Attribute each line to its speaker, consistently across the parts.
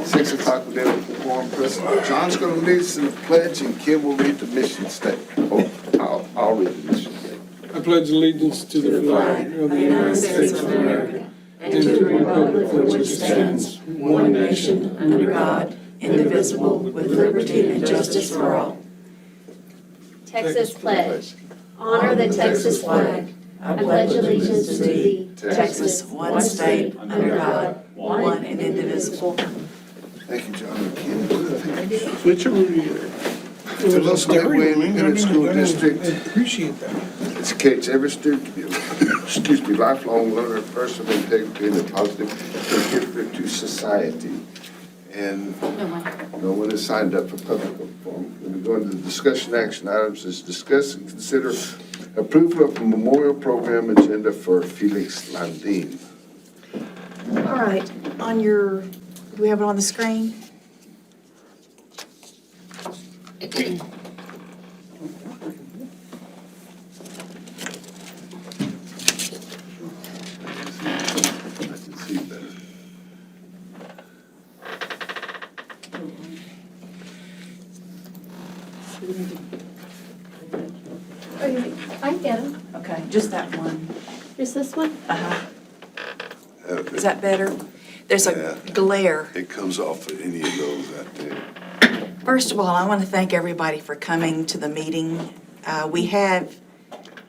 Speaker 1: 6 o'clock, we're there with the quorum present. John's gonna lead us in the pledge, and Kim will read the mission statement. Oh, I'll read the mission statement.
Speaker 2: I pledge allegiance to the flag of the United States of America and to the republic for which it stands, one nation, under God, indivisible, with liberty and justice for all.
Speaker 3: Texas pledge. Honor the Texas flag. I pledge allegiance to thee,
Speaker 4: Texas, one state, under God, one and indivisible.
Speaker 1: Thank you, John and Kim.
Speaker 2: Switch over here.
Speaker 1: To Los Gateway Independent School District,
Speaker 2: I appreciate that.
Speaker 1: educates every student to be, lifelong learner, person of integrity, and a positive contributor to society. And no one has signed up for public forum. When we go into the discussion action items, is discuss and consider approval of a memorial program agenda for Felix Landine.
Speaker 4: All right, on your, do we have it on the screen?
Speaker 1: I can see better.
Speaker 3: I get them.
Speaker 4: Okay, just that one.
Speaker 3: Is this one?
Speaker 4: Uh-huh. Is that better? There's a glare.
Speaker 1: It comes off of any of those out there.
Speaker 4: First of all, I want to thank everybody for coming to the meeting. We have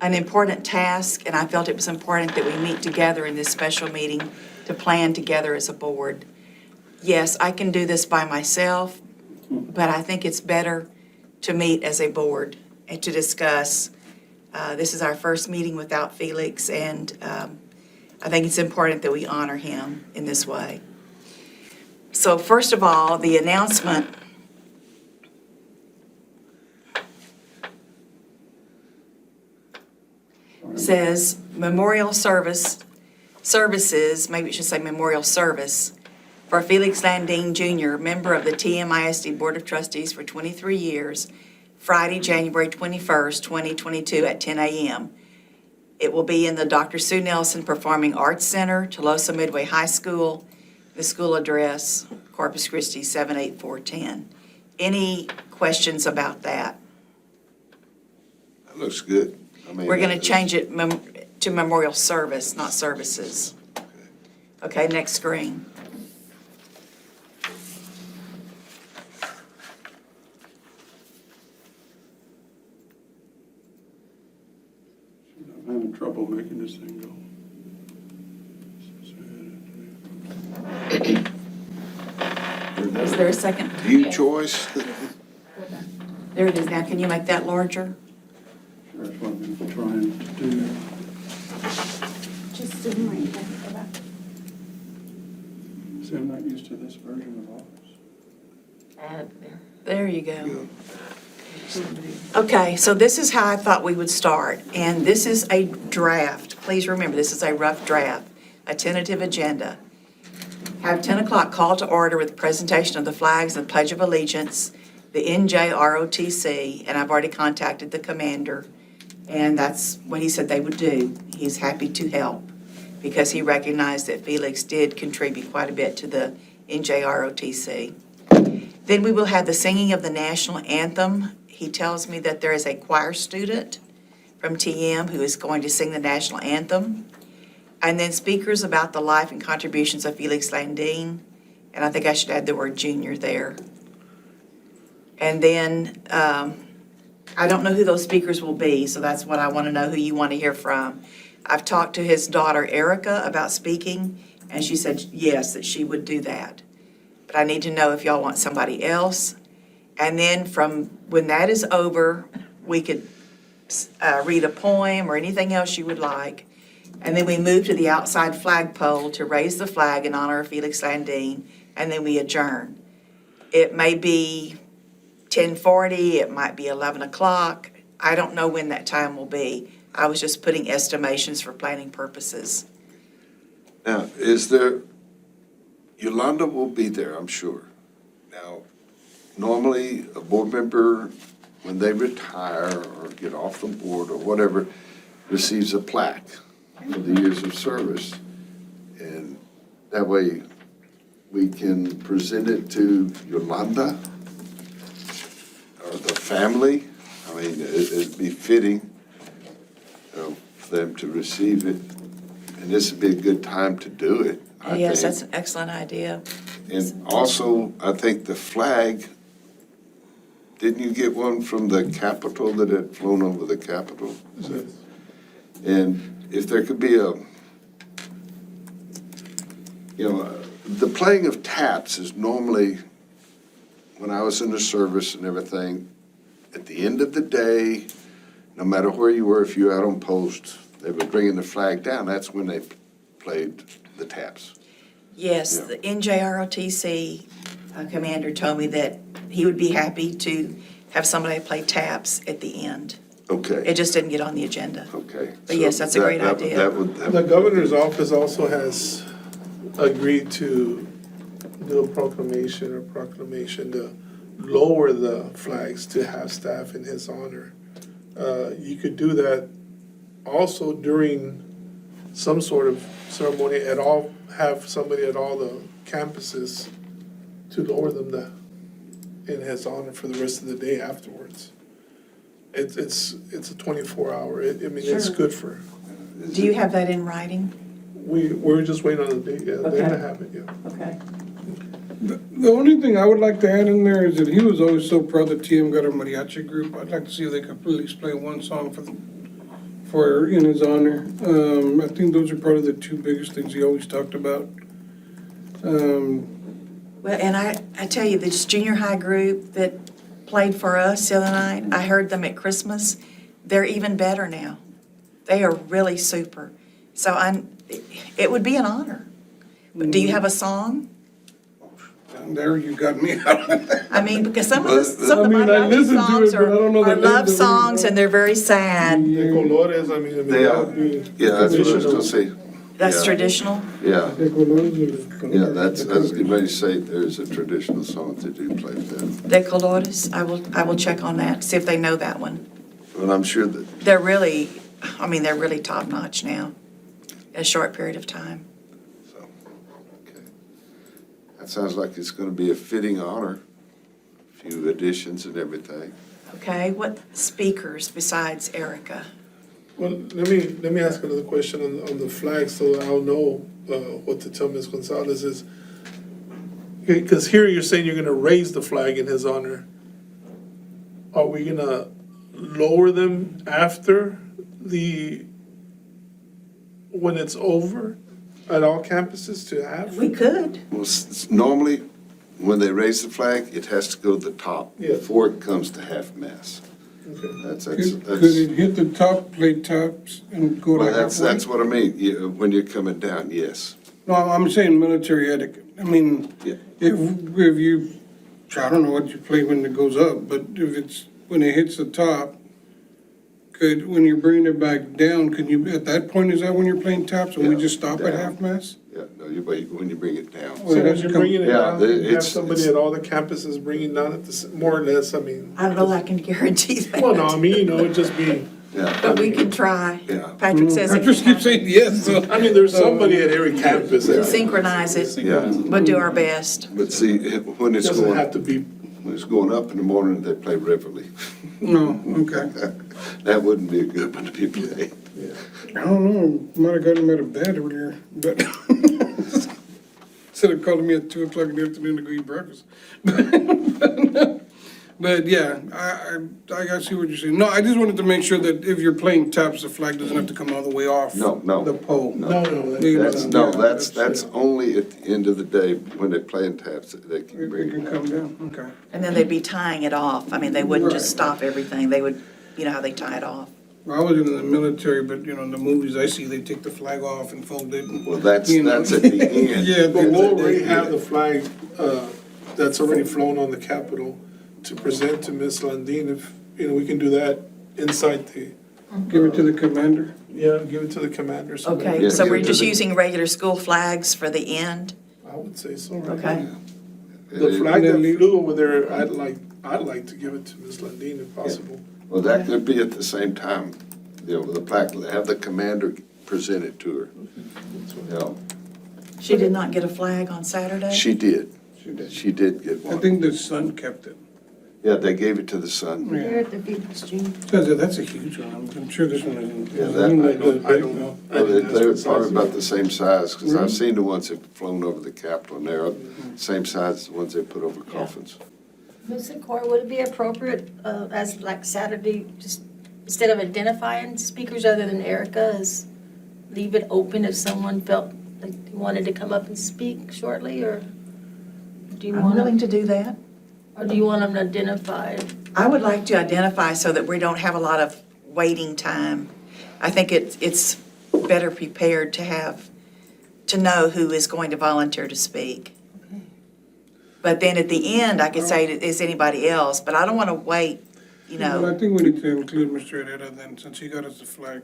Speaker 4: an important task, and I felt it was important that we meet together in this special meeting to plan together as a board. Yes, I can do this by myself, but I think it's better to meet as a board and to discuss. This is our first meeting without Felix, and I think it's important that we honor him in this way. So first of all, the announcement says memorial services, maybe it should say memorial service, for Felix Landine Jr., member of the TMISD Board of Trustees for 23 years, Friday, January 21st, 2022 at 10 a.m. It will be in the Dr. Sue Nelson Performing Arts Center, Tolosa Midway High School. The school address, Corpus Christi 78410. Any questions about that?
Speaker 1: That looks good. I mean,
Speaker 4: We're going to change it to memorial service, not services. Okay, next screen.
Speaker 2: I'm having trouble making this thing go.
Speaker 4: Is there a second?
Speaker 1: View choice.
Speaker 4: There it is now. Can you make that larger?
Speaker 2: That's what I've been trying to do.
Speaker 3: Just zoom right there. Go back.
Speaker 2: See, I'm not used to this version of Office.
Speaker 4: There you go. Okay, so this is how I thought we would start, and this is a draft. Please remember, this is a rough draft, a tentative agenda. Have 10 o'clock call to order with the presentation of the flags and Pledge of Allegiance, the NJROTC, and I've already contacted the commander, and that's what he said they would do. He's happy to help because he recognized that Felix did contribute quite a bit to the NJROTC. Then we will have the singing of the national anthem. He tells me that there is a choir student from TM who is going to sing the national anthem. And then speakers about the life and contributions of Felix Landine. And I think I should add the word junior there. And then I don't know who those speakers will be, so that's what I want to know who you want to hear from. I've talked to his daughter Erica about speaking, and she said yes, that she would do that. But I need to know if y'all want somebody else. And then from when that is over, we could read a poem or anything else you would like. And then we move to the outside flagpole to raise the flag in honor of Felix Landine, and then we adjourn. It may be 10:40, it might be 11 o'clock. I don't know when that time will be. I was just putting estimations for planning purposes.
Speaker 1: Now, is there, Yolanda will be there, I'm sure. Now, normally, a board member, when they retire or get off the board or whatever, receives a plaque for the years of service. And that way, we can present it to Yolanda or the family. I mean, it'd be fitting, for them to receive it. And this would be a good time to do it, I
Speaker 4: Yes,
Speaker 1: think.
Speaker 4: that's an excellent idea.
Speaker 1: And also, I think the flag, didn't you get one from the Capitol that had flown over the Capitol? Is that- And if there could be the playing of taps is normally, when I was in the service and everything, at the end of the day, no matter where you were, if you were out on post, they were bringing the flag down, that's when they played the taps.
Speaker 4: Yes,
Speaker 1: Yeah.
Speaker 4: the NJROTC commander told me that he would be happy to have somebody play taps at the end. It
Speaker 1: Okay,
Speaker 4: just didn't get on the agenda.
Speaker 1: okay.
Speaker 4: But yes, that's a great idea.
Speaker 1: That would,
Speaker 2: The governor's office also has agreed to do a proclamation to lower the flags to have staff in his honor. You could do that also during some sort of ceremony have somebody at all the campuses to lower them in his honor for the rest of the day afterwards. It's a 24-hour, I mean, it's good for,
Speaker 4: Do you have that in writing?
Speaker 2: we're just waiting on the date, yeah, they're gonna
Speaker 4: Okay.
Speaker 2: have it, yeah.
Speaker 4: Okay.
Speaker 5: The only thing I would like to add in there is that he was always so proud that TM got a mariachi group. I'd like to see if they could at least play one song for in his honor. I think those are probably the two biggest things he always talked about.
Speaker 4: Well, and I tell you, this junior high group that played for us the other night, I heard them at Christmas. They're even better now. They are really super. So it would be an honor. But do you have a song?
Speaker 5: Down there, you got me.
Speaker 4: I mean, because some of the
Speaker 5: I mean, I
Speaker 4: mariachi
Speaker 5: listened to it,
Speaker 4: songs
Speaker 5: but I don't know the
Speaker 4: are
Speaker 5: names
Speaker 4: love
Speaker 5: of it.
Speaker 4: songs and they're very sad.
Speaker 2: The colores, I mean,
Speaker 1: They
Speaker 2: that
Speaker 1: are.
Speaker 2: would be
Speaker 1: yeah, that's what I was
Speaker 2: traditional.
Speaker 1: gonna say.
Speaker 4: That's
Speaker 1: Yeah.
Speaker 4: traditional?
Speaker 1: Yeah, yeah, that's, I was getting ready to say, there's a traditional song that do play them.
Speaker 4: De Colores? I will check on that, see if they know that one.
Speaker 1: But I'm sure that,
Speaker 4: They're really top notch now, in a short period of time.
Speaker 1: so, okay. That sounds like it's gonna be a fitting honor, a few additions and everything.
Speaker 4: Okay, what speakers besides Erica?
Speaker 2: Well, let me ask another question on the flag, so I'll know what to tell Ms. Gonzalez is. Because here you're saying you're gonna raise the flag in his honor. Are we gonna lower them after when it's over at all campuses to have?
Speaker 4: We could.
Speaker 1: Well, normally, when they raise the flag, it has to go to the top
Speaker 2: Yeah.
Speaker 1: before it comes to half-mast.
Speaker 2: Okay.
Speaker 1: That's,
Speaker 5: Could it hit the top, play tops, and go to
Speaker 1: well,
Speaker 5: halfway?
Speaker 1: that's what I mean, when you're coming down, yes.
Speaker 5: No, I'm saying military etiquette. I mean,
Speaker 1: Yeah.
Speaker 5: if you, I don't know what you play when it goes up, but when it hits the top, when you're bringing it back down, at that point, is that when you're playing taps, and we
Speaker 1: Yeah,
Speaker 5: just stop at
Speaker 1: down.
Speaker 5: half-mast?
Speaker 1: Yeah, no, when you bring it down.
Speaker 5: Well,
Speaker 2: So
Speaker 5: it
Speaker 2: when
Speaker 5: has to
Speaker 2: you're
Speaker 5: come-
Speaker 2: bringing it
Speaker 1: Yeah,
Speaker 2: down, you have
Speaker 1: it's-
Speaker 2: somebody
Speaker 1: it's-
Speaker 2: at all the campuses bringing down at more or less, I mean.
Speaker 4: I don't know that I can guarantee that.
Speaker 2: Well, no, I mean, it'd just be,
Speaker 1: Yeah.
Speaker 4: But we can try.
Speaker 1: Yeah.
Speaker 4: Patrick says
Speaker 5: I
Speaker 4: it
Speaker 5: just
Speaker 4: can
Speaker 5: keep saying yes, so.
Speaker 2: I mean, there's somebody at every campus that
Speaker 4: synchronize it.
Speaker 1: Yeah,
Speaker 4: We'll do our best.
Speaker 1: but see, when it's
Speaker 2: doesn't
Speaker 1: going,
Speaker 2: have to be.
Speaker 1: when it's going up in the morning, they play Reveille.
Speaker 5: No, okay.
Speaker 1: That wouldn't be a good one to be played.
Speaker 5: I don't know, might have gotten him out of bed earlier, but instead of calling me at 2:00 in the afternoon to go eat breakfast. But yeah, I see what you're saying. No, I just wanted to make sure that if you're playing taps, the flag doesn't have to come all the way off.
Speaker 1: No, no.
Speaker 5: The pole.
Speaker 2: No,
Speaker 1: That's only at the end of the day, when they're playing taps, that they can
Speaker 5: It
Speaker 1: bring
Speaker 5: can
Speaker 1: it
Speaker 5: come
Speaker 1: down.
Speaker 5: down, okay.
Speaker 4: And then they'd be tying it off. I mean, they wouldn't just
Speaker 5: Right.
Speaker 4: stop everything. They would, you know how they tie it off.
Speaker 5: Well, I was in the military, but in the movies I see, they take the flag off and fold it.
Speaker 1: Well, that's
Speaker 5: You know.
Speaker 1: at the end.
Speaker 5: Yeah,
Speaker 2: But we'll already have the flag that's already flown on the Capitol to present to Ms. Landine. If, we can do that inside
Speaker 5: Give it to the commander.
Speaker 2: give it to the commander. so
Speaker 4: Okay,
Speaker 1: Yeah,
Speaker 4: so
Speaker 1: give
Speaker 4: we're
Speaker 1: it to
Speaker 4: just
Speaker 1: the-
Speaker 4: using regular school flags for the end?
Speaker 2: I would say so, right?
Speaker 4: Okay.
Speaker 2: The flag that flew over there, I'd like to give it to Ms. Landine if possible.
Speaker 1: Well, that could be at the same time, the plaque, have the commander present it to her. Yeah.
Speaker 4: She did not get a flag on Saturday?
Speaker 1: She did.
Speaker 5: She did.
Speaker 1: She did get
Speaker 5: I
Speaker 1: one.
Speaker 5: think the son kept it.
Speaker 1: Yeah, they gave it to the son.
Speaker 5: Yeah.
Speaker 2: Here at the People's Stream.
Speaker 5: That's a huge one. I'm sure this one isn't.
Speaker 1: Yeah, that-
Speaker 6: I don't know.
Speaker 1: They're probably about the same size, because I've seen the ones that have flown over the Capitol, and they're same size as the ones they put over coffins.
Speaker 2: Mr. Core, would it be appropriate, as like Saturday, just instead of identifying speakers other than Erica, is leave it open if someone felt like they wanted to come up and speak shortly, or do you
Speaker 4: I'm
Speaker 2: want
Speaker 4: willing
Speaker 2: them,
Speaker 4: to do that.
Speaker 2: or do you want them to identify?
Speaker 4: I would like to identify so that we don't have a lot of waiting time. I think it's better prepared to know who is going to volunteer to speak. But then at the end, I could say, is anybody else? But I don't want to wait, you
Speaker 5: Well,
Speaker 4: know.
Speaker 5: I think we need to include Mr. Herrera then, since he got us the flag.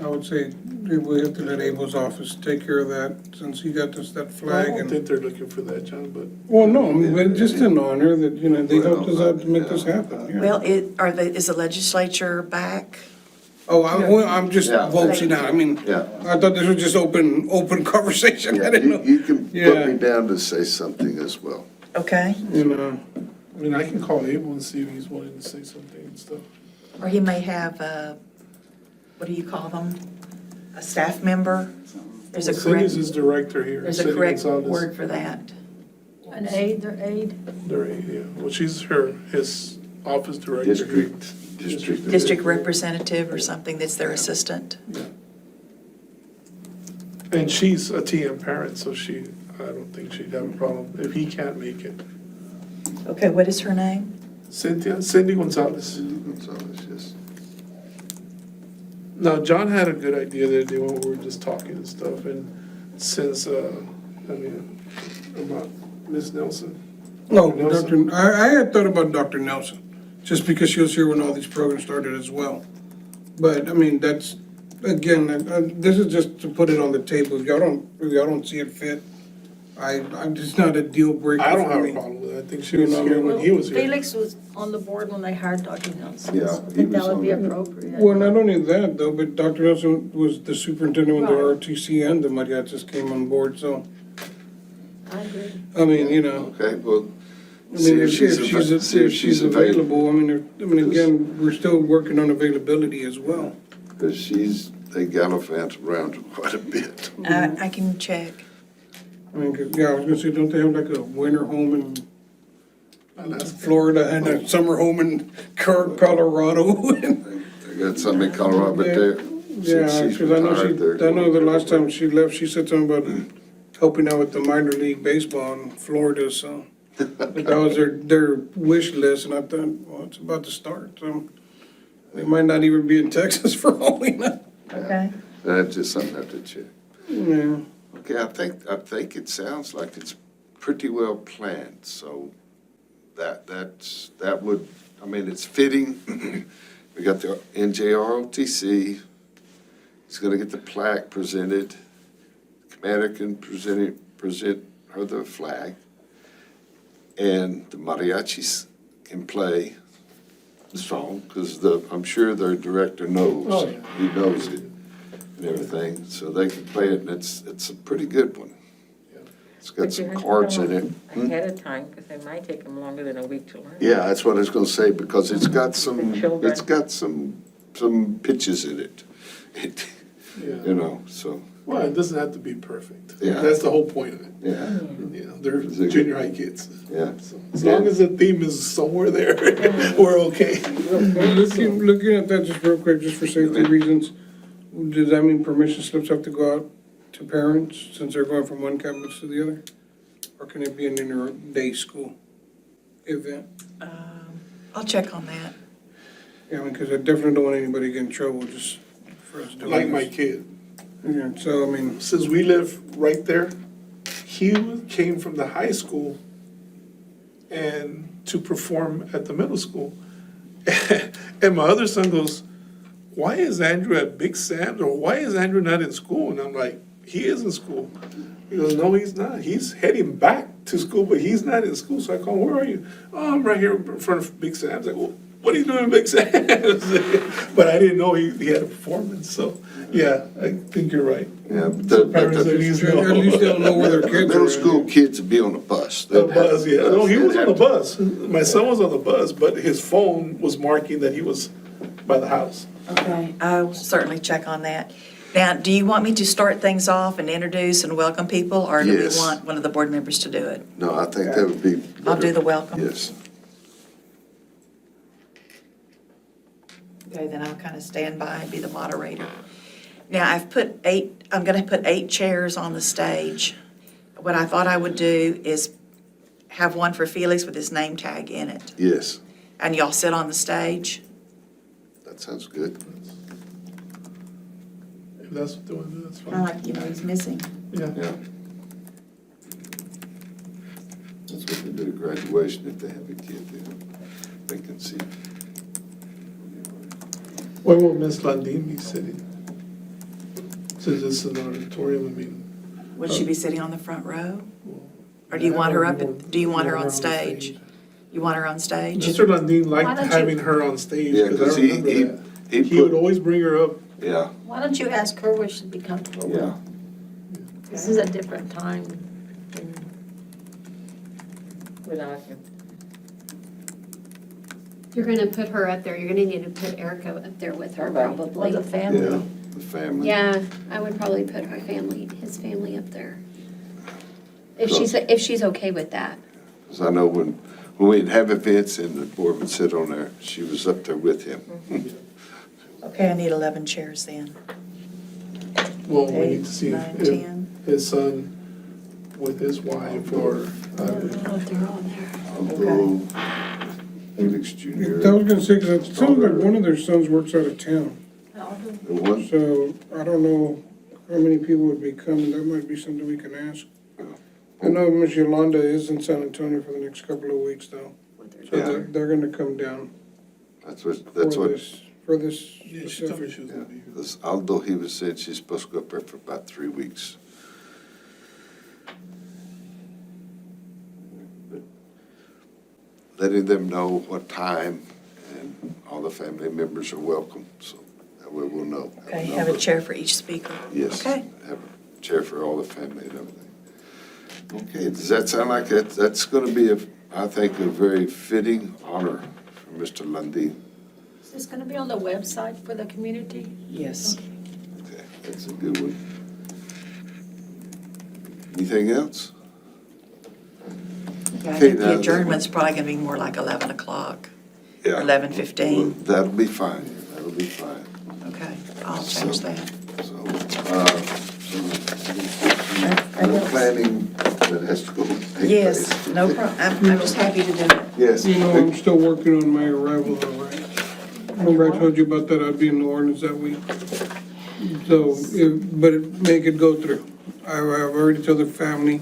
Speaker 5: I would say we have to let Abel's office take care of that, since he got us that
Speaker 6: I
Speaker 5: flag.
Speaker 6: don't
Speaker 5: And
Speaker 6: think they're looking for that, John, but
Speaker 5: well, no, I mean, but just in honor that, you know, they helped us out to make this happen. Yeah.
Speaker 4: Well, is the legislature back?
Speaker 5: Oh, I'm just
Speaker 1: Yeah.
Speaker 5: voting out. I mean,
Speaker 1: Yeah.
Speaker 5: I thought this was just open conversation. I
Speaker 1: Yeah,
Speaker 5: didn't know.
Speaker 1: you can put
Speaker 5: Yeah.
Speaker 1: me down to say something as well.
Speaker 4: Okay.
Speaker 5: You know,
Speaker 6: I mean, I can call Abel and see if he's willing to say something and stuff.
Speaker 4: Or he may have, what do you call them? A staff member? There's a
Speaker 6: Cindy's
Speaker 4: correct,
Speaker 6: his director here.
Speaker 4: there's a
Speaker 6: Cindy
Speaker 4: correct
Speaker 6: Gonzalez.
Speaker 4: word for that.
Speaker 2: An aide, their aide?
Speaker 6: Yeah, well, she's his office director here.
Speaker 1: District.
Speaker 4: District representative or something that's their assistant.
Speaker 6: And she's a TM parent, so I don't think she'd have a problem if he can't make it.
Speaker 4: Okay, what is her name?
Speaker 6: Cindy Gonzalez.
Speaker 1: Gonzalez, yes.
Speaker 6: Now, John had a good idea the other day when we were just talking and stuff, and since, about Ms. Nelson.
Speaker 5: no,
Speaker 6: Nelson.
Speaker 5: I had thought about Dr. Nelson, just because she was here when all these programs started as well. But, I mean, that's, again, this is just to put it on the table. If y'all don't see it fit, I'm just not a deal breaker
Speaker 6: I don't
Speaker 5: for
Speaker 6: have a
Speaker 5: me.
Speaker 6: problem with it. I think she was here when he was here.
Speaker 2: Felix was on the board when they hired Dr. Nelson.
Speaker 1: Yeah,
Speaker 2: so I
Speaker 1: he
Speaker 2: think that
Speaker 1: was
Speaker 2: would be
Speaker 1: on the-
Speaker 2: appropriate.
Speaker 5: Well, not only that though, but Dr. Nelson was the superintendent when the
Speaker 2: Right.
Speaker 5: ROTC and the mariachis came on board, so,
Speaker 2: I agree.
Speaker 5: I mean, you know.
Speaker 1: Okay, well,
Speaker 5: I
Speaker 1: see
Speaker 5: mean,
Speaker 1: if she's
Speaker 5: if she's available, I mean, again, we're still working on availability as well.
Speaker 1: because they gallivant around quite a bit.
Speaker 4: I can check.
Speaker 5: I mean, 'cause, yeah, I was gonna say, don't they have like a winter home in
Speaker 6: I'll ask her.
Speaker 5: Florida and a summer home in Colorado?
Speaker 1: They got some in Colorado, but they're,
Speaker 5: Yeah,
Speaker 1: since she's
Speaker 5: because I know
Speaker 1: retired, they're
Speaker 5: I know the
Speaker 1: going
Speaker 5: last time
Speaker 1: everywhere.
Speaker 5: she left, she said something about helping out with the minor league baseball in Florida, so. That was their wish list, and I thought, well, it's about to start, so. They might not even be in Texas for all we know.
Speaker 4: Okay.
Speaker 1: That's just something I have to check.
Speaker 5: Yeah.
Speaker 1: Okay, I think it sounds like it's pretty well planned, so that would, I mean, it's fitting. We got the NJROTC, he's gonna get the plaque presented. Commander can present her the flag. And the mariachis can play the song, because I'm sure their director knows.
Speaker 6: Oh, yeah.
Speaker 1: He knows it and everything, so they can play it, and it's a pretty good one. It's got
Speaker 7: But you
Speaker 1: some
Speaker 7: have to
Speaker 1: chords
Speaker 7: come
Speaker 1: in it.
Speaker 7: up Ahead of time, because it might take them longer than a week to learn.
Speaker 1: Yeah, that's what I was gonna say, because it's got some,
Speaker 7: The children.
Speaker 1: it's got some pitches in it. You
Speaker 6: Yeah.
Speaker 1: know, so,
Speaker 6: Well, it doesn't have to be perfect.
Speaker 1: Yeah.
Speaker 6: That's the whole point of it.
Speaker 1: yeah,
Speaker 6: You know, they're
Speaker 1: Is it-
Speaker 6: junior high kids.
Speaker 1: yeah.
Speaker 6: So as long as the theme is somewhere there, we're okay.
Speaker 5: Looking at that just real quick, just for safety reasons, does that mean permission slips have to go out to parents since they're going from one campus to the other? Or can it be an inter-day school event?
Speaker 4: I'll check on that.
Speaker 5: Yeah, I mean, because I definitely don't want anybody to get in trouble just for us doing
Speaker 6: Like my
Speaker 5: this.
Speaker 6: kid.
Speaker 5: Yeah, so I mean,
Speaker 6: Since we live right there, he came from the high school and to perform at the middle school. And my other son goes, why is Andrew at Big Sam's, or why is Andrew not in school? And I'm like, he is in school. He goes, no, he's not. He's heading back to school, but he's not in school. So I call him, where are you? Oh, I'm right here in front of Big Sam's. I go, what are you doing in Big Sands? But I didn't know he had a performance, so, yeah, I think you're right.
Speaker 1: Yeah, but
Speaker 6: So
Speaker 1: the,
Speaker 6: parents
Speaker 1: but
Speaker 6: at
Speaker 1: the
Speaker 6: least
Speaker 5: At least they'll know where their kids are.
Speaker 1: middle school kids would be on the bus.
Speaker 6: The bus, yeah, no, he was on the
Speaker 1: They'd have
Speaker 6: bus, my son was on the bus, but his phone was marking that he was by the house.
Speaker 4: Okay, I will certainly check on that. Now, do you want me to start things off and introduce and welcome people, or do we
Speaker 1: Yes.
Speaker 4: want one of the board members to do it?
Speaker 1: to- No, I think that would be.
Speaker 4: I'll do
Speaker 1: better.
Speaker 4: the welcome.
Speaker 1: Yes.
Speaker 4: Okay, then I'll kind of stand by and be the moderator. Now, I'm going to put 8 chairs on the stage. What I thought I would do is have one for Felix with his name tag in it,
Speaker 1: Yes,
Speaker 4: and y'all sit on the stage.
Speaker 1: that sounds good.
Speaker 6: If that's what they want to do, that's
Speaker 4: Kind of
Speaker 6: fine.
Speaker 4: like, he's missing.
Speaker 6: Yeah.
Speaker 1: Yeah. That's what they do at graduation, if they have a kid, they can see.
Speaker 6: Where will Miss Landine be sitting? Since it's an auditorium, I mean.
Speaker 4: Would she be sitting on the front row? Or do you want her do you want her on stage? You want her on stage?
Speaker 6: Mr. Landine
Speaker 3: Why
Speaker 6: liked
Speaker 3: don't you-
Speaker 6: having her on stage,
Speaker 1: Yeah,
Speaker 6: because I
Speaker 1: because
Speaker 6: remember
Speaker 1: he
Speaker 6: that. He would always bring her up.
Speaker 1: yeah,
Speaker 2: Why don't you ask her what she'd be comfortable with?
Speaker 1: yeah.
Speaker 2: This is a different time.
Speaker 7: Without him.
Speaker 3: You're gonna put her up there, you're gonna need to put Erica up there with her
Speaker 2: Or
Speaker 3: probably.
Speaker 2: the
Speaker 1: Yeah,
Speaker 2: family.
Speaker 1: the family.
Speaker 3: Yeah, I would probably put her family, his family up there. If she's okay with that.
Speaker 1: Because I know when we'd have events and the board would sit on there, she was up there with him.
Speaker 4: Okay, I need 11 chairs then.
Speaker 6: Well, we
Speaker 4: 8,
Speaker 6: need to see
Speaker 4: 9,
Speaker 6: if
Speaker 4: 10.
Speaker 6: his son with his wife or,
Speaker 2: I don't know if they're on there.
Speaker 1: Uncle Felix Jr.
Speaker 5: I was gonna say, 'cause it sounds like one of their sons works out of town,
Speaker 1: The one,
Speaker 5: so I don't know how many people would be coming, that might be something we can ask. I know Miss Yolanda is in San Antonio for the next couple of weeks though, so
Speaker 1: Yeah.
Speaker 5: they're gonna come down
Speaker 1: that's what,
Speaker 5: for this
Speaker 6: yeah, she told me
Speaker 5: specific.
Speaker 6: she was
Speaker 1: yeah,
Speaker 6: gonna be here.
Speaker 1: this Aldo, he was saying she's supposed to go up there for about 3 weeks. But letting them know what time, and all the family members are welcome, so that way we'll know.
Speaker 4: Okay, have a chair for each speaker.
Speaker 1: Yes.
Speaker 4: Okay.
Speaker 1: Have a chair for all the family and everything. Okay, does that sound like that? That's gonna be, I think, a very fitting honor for Mr. Lundy.
Speaker 2: Is this gonna be on the website for the community?
Speaker 4: Yes.
Speaker 1: Okay, that's a good one. Anything else?
Speaker 4: Yeah, I
Speaker 1: Okay,
Speaker 4: think
Speaker 1: now-
Speaker 4: the adjournment's probably going to be more like 11 o'clock,
Speaker 1: Yeah.
Speaker 4: 11:15.
Speaker 1: Well, that'll be fine, that'll be fine.
Speaker 4: Okay, I'll change that.
Speaker 1: So, no planning that has to go take place.
Speaker 4: Yes, no problem. I'm just happy to do it.
Speaker 1: Yes.
Speaker 5: You know, I'm still working on my arrival though, right? Remember I told you about that, I'd be in New Orleans that week? So, make it go through. I've already told the family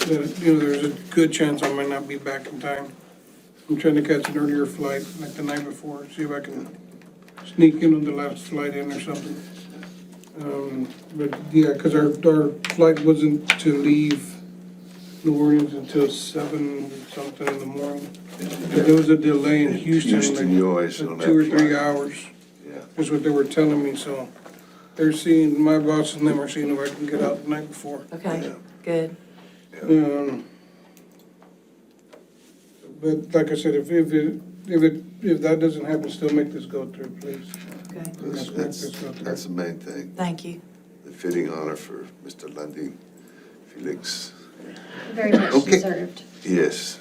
Speaker 5: that, you know, there's a good chance I might not be back in time. I'm trying to catch an earlier flight, like the night before, see if I can sneak in on the last flight in or something. But yeah, because our flight wasn't to leave New Orleans until 7 something in the morning. But there was a delay in Houston,
Speaker 1: Houston, you always on
Speaker 5: like
Speaker 1: that
Speaker 5: 2 or 3
Speaker 1: flight.
Speaker 5: hours,
Speaker 1: Yeah.
Speaker 5: is what they were telling me, so they're seeing, my boss and them are seeing if I can get out the night before.
Speaker 4: Okay, good.
Speaker 5: But like I said, if that doesn't happen, still make this go through, please.
Speaker 4: Okay,
Speaker 1: That's the main thing,
Speaker 4: thank you.
Speaker 1: the fitting honor for Mr. Lundy Felix.
Speaker 3: Very much
Speaker 1: Okay.
Speaker 3: deserved.
Speaker 1: Yes.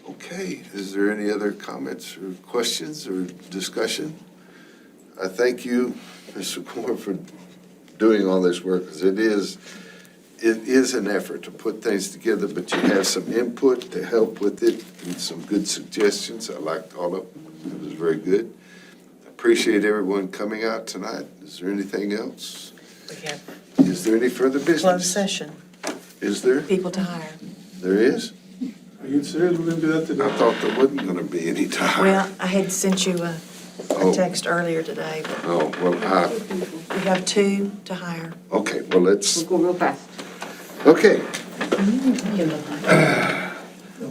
Speaker 1: Okay, is there any other comments or questions or discussion? I thank you, Mr. Moore, for doing all this work, because it is an effort to put things together, but you have some input to help with it and some good suggestions. I liked all of them. It was very good. Appreciate everyone coming out tonight. Is there anything else?
Speaker 4: We have
Speaker 1: Is there any further business?
Speaker 4: closed session,
Speaker 1: Is there?
Speaker 4: people to hire.
Speaker 1: There is?
Speaker 6: Are you serious? We're gonna do that
Speaker 1: I
Speaker 6: today?
Speaker 1: thought there wasn't gonna be any time.
Speaker 4: Well, I had sent you a
Speaker 1: Oh.
Speaker 4: text earlier today, but
Speaker 1: Oh, well,
Speaker 4: we have 2 to hire.
Speaker 1: okay, well, let's,
Speaker 7: We'll go real fast.
Speaker 1: okay.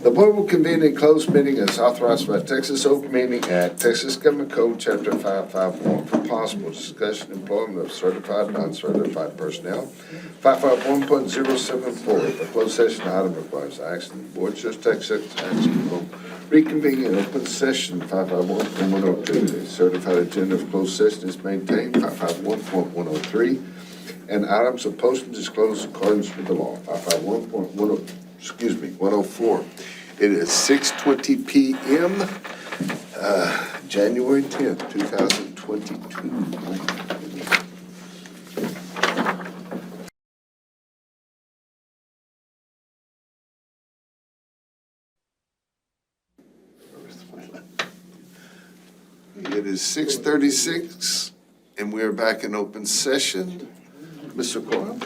Speaker 1: The board will convene in closed meeting as authorized by Texas Open Meeting Act, Texas Government Code, Chapter 551, for possible discussion and employment of certified, non-certified personnel. 551.074, the closed session item requires action. The board should take such action will reconvene in open session. 551.102, the certified agenda of closed session is maintained. 551.103, and items of posting disclosed in accordance with the law. 104. It is 6:20 PM, January 10th, 2022. It is 6:36, and we are back in open session. Mr. Coyle?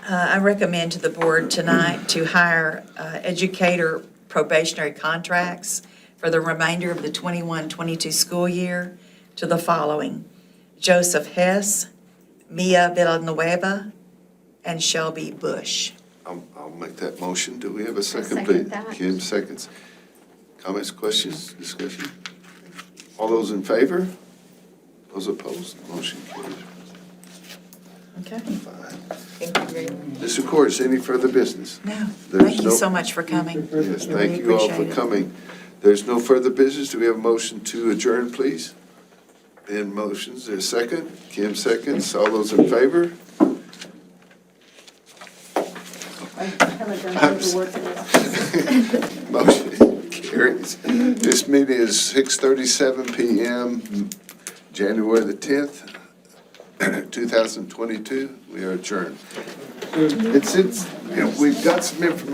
Speaker 4: I recommend to the board tonight to hire educator probationary contracts for the remainder of the 21-22 school year to the following: Joseph Hess, Mia Villanueva, and Shelby Bush.
Speaker 1: I'll make that motion. Do we have a second,
Speaker 3: second
Speaker 1: please?
Speaker 3: that.
Speaker 1: Kim seconds. Comments, questions, discussion? All those in favor? Those opposed? Motion carries.
Speaker 4: Okay.
Speaker 1: Fine.
Speaker 7: Thank you very much.
Speaker 1: Mr. Cordes, any further business?
Speaker 4: No,
Speaker 1: There's
Speaker 4: thank you
Speaker 1: no-
Speaker 4: so much for coming.
Speaker 1: Yes,
Speaker 4: We
Speaker 1: thank you all for
Speaker 4: appreciate it.
Speaker 1: coming. There's no further business. Do we have a motion to adjourn, please? In motions, there's a second. Kim seconds. All those in favor?
Speaker 3: I haven't done paperwork in this.
Speaker 1: Motion carries. This meeting is 6:37 PM, January the 10th, 2022. We are adjourned. We've got some information.